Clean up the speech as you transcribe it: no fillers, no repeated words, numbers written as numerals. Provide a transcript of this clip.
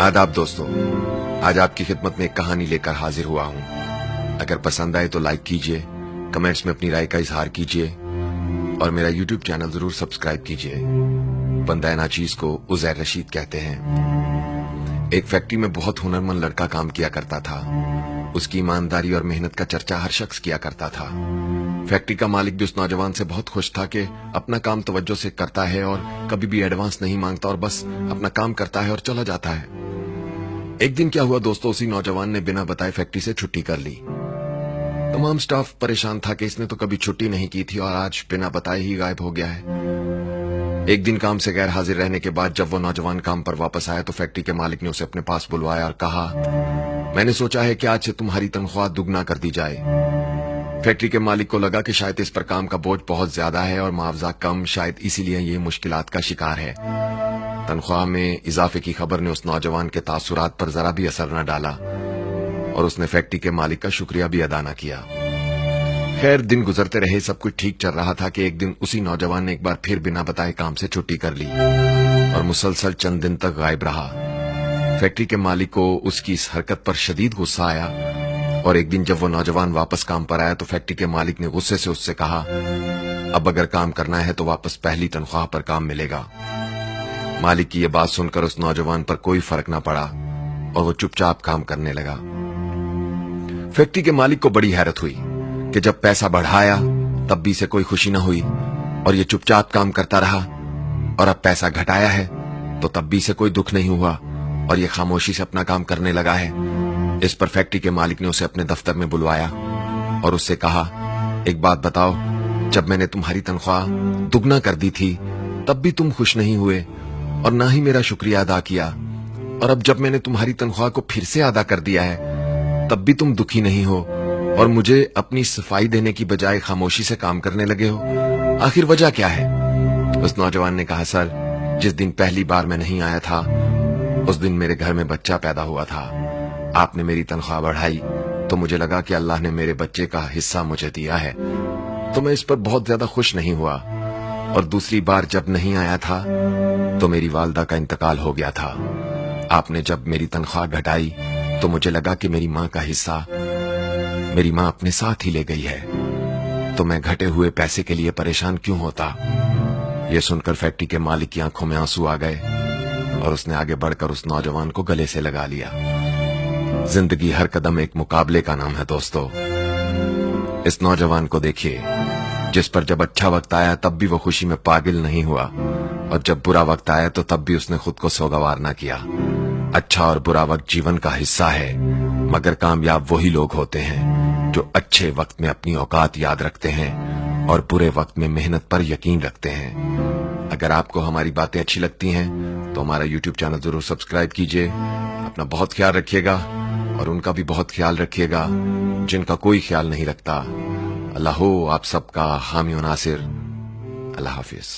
आदाब दोस्तों, आज आपकी खिदमत में एक कहानी लेकर हाजिर हुआ हूं। अगर पसंद आए तो लाइक कीजिए, कमेंट्स में अपनी राय का इजहार कीजिए और मेरा यूट्यूब चैनल जरूर सब्सक्राइब कीजिए। बंदा नाचीज को उज़ैर रशीद कहते हैं। एक फैक्ट्री में बहुत हुनरमंद लड़का काम किया करता था। उसकी ईमानदारी और मेहनत का चर्चा हर शख्स किया करता था। फैक्ट्री का मालिक भी उस नौजवान से बहुत खुश था कि अपना काम तवज्जो से करता है और कभी भी एडवांस नहीं मांगता और बस अपना काम करता है और चला जाता है। एक दिन क्या हुआ दोस्तों, उसी नौजवान ने बिना बताए फैक्ट्री से छुट्टी कर ली। तमाम स्टाफ परेशान था कि इसने तो कभी छुट्टी नहीं की थी और आज बिना बताए ही गायब हो गया है। एक दिन काम से गैर हाजिर रहने के बाद जब वो नौजवान काम पर वापस आया तो फैक्ट्री के मालिक ने उसे अपने पास बुलवाया और कहा, मैंने सोचा है कि आज से तुम्हारी तनख्वाह दुगना कर दी जाए। फैक्ट्री के मालिक को लगा कि शायद इस पर काम का बोझ बहुत ज्यादा है और मुआवजा कम, शायद इसीलिए ये मुश्किलात का शिकार है। तनख्वाह में इजाफे की खबर ने उस नौजवान के तासुरात पर जरा भी असर न डाला और उसने फैक्ट्री के मालिक का शुक्रिया भी अदा न किया। खैर, दिन गुजरते रहे, सब कुछ ठीक चल रहा था कि एक दिन उसी नौजवान ने एक बार फिर बिना बताए काम से छुट्टी कर ली और मुसलसल चंद दिन तक गायब रहा। फैक्ट्री के मालिक को उसकी इस हरकत पर शदीद गुस्सा आया और एक दिन जब वो नौजवान वापस काम पर आया तो फैक्ट्री के मालिक ने गुस्से से उससे कहा, अब अगर काम करना है तो वापस पहली तनख्वाह पर काम मिलेगा। मालिक की यह बात सुनकर उस नौजवान पर कोई फर्क ना पड़ा और वो चुपचाप काम करने लगा। फैक्ट्री के मालिक को बड़ी हैरत हुई कि जब पैसा बढ़ाया तब भी इसे कोई खुशी न हुई और ये चुपचाप काम करता रहा, और अब पैसा घटाया है तो तब भी इसे कोई दुख नहीं हुआ और ये खामोशी से अपना काम करने लगा है। इस पर फैक्ट्री के मालिक ने उसे अपने दफ्तर में बुलवाया और उससे कहा, एक बात बताओ, जब मैंने तुम्हारी तनख्वाह दुगना कर दी थी तब भी तुम खुश नहीं हुए और ना ही मेरा शुक्रिया अदा किया, और अब जब मैंने तुम्हारी तनख्वाह को फिर से अदा कर दिया है तब भी तुम दुखी नहीं हो और मुझे अपनी सफाई देने की बजाय खामोशी से काम करने लगे हो। आखिर वजह क्या है? उस नौजवान ने कहा, सर, जिस दिन पहली बार मैं नहीं आया था उस दिन मेरे घर में बच्चा पैदा हुआ था। आपने मेरी तनख्वाह बढ़ाई तो मुझे लगा कि अल्लाह ने मेरे बच्चे का हिस्सा मुझे दिया है, तो मैं इस पर बहुत ज्यादा खुश नहीं हुआ। और दूसरी बार जब नहीं आया था तो मेरी वालदा का इंतकाल हो गया था। आपने जब मेरी तनख्वाह घटाई तो मुझे लगा कि मेरी माँ का हिस्सा मेरी माँ अपने साथ ही ले गई है, तो मैं घटे हुए पैसे के लिए परेशान क्यों होता। यह सुनकर फैक्ट्री के मालिक की आंखों में आंसू आ गए और उसने आगे बढ़कर उस नौजवान को गले से लगा लिया। जिंदगी हर कदम एक मुकाबले का नाम है दोस्तों। इस नौजवान को देखिए, जिस पर जब अच्छा वक्त आया तब भी वो खुशी में पागल नहीं हुआ और जब बुरा वक्त आया तो तब भी उसने खुद को सोगवार ना किया। अच्छा और बुरा वक्त जीवन का हिस्सा है, मगर कामयाब वही लोग होते हैं जो अच्छे वक्त में अपनी औकात याद रखते हैं और बुरे वक्त में मेहनत पर यकीन रखते हैं। अगर आपको हमारी बातें अच्छी लगती हैं तो हमारा YouTube चैनल जरूर सब्सक्राइब कीजिए। अपना बहुत ख्याल रखिएगा और उनका भी बहुत ख्याल रखिएगा जिनका कोई ख्याल नहीं रखता। अल्लाह हो आप सबका हामी और नासिर। अल्लाह हाफिज।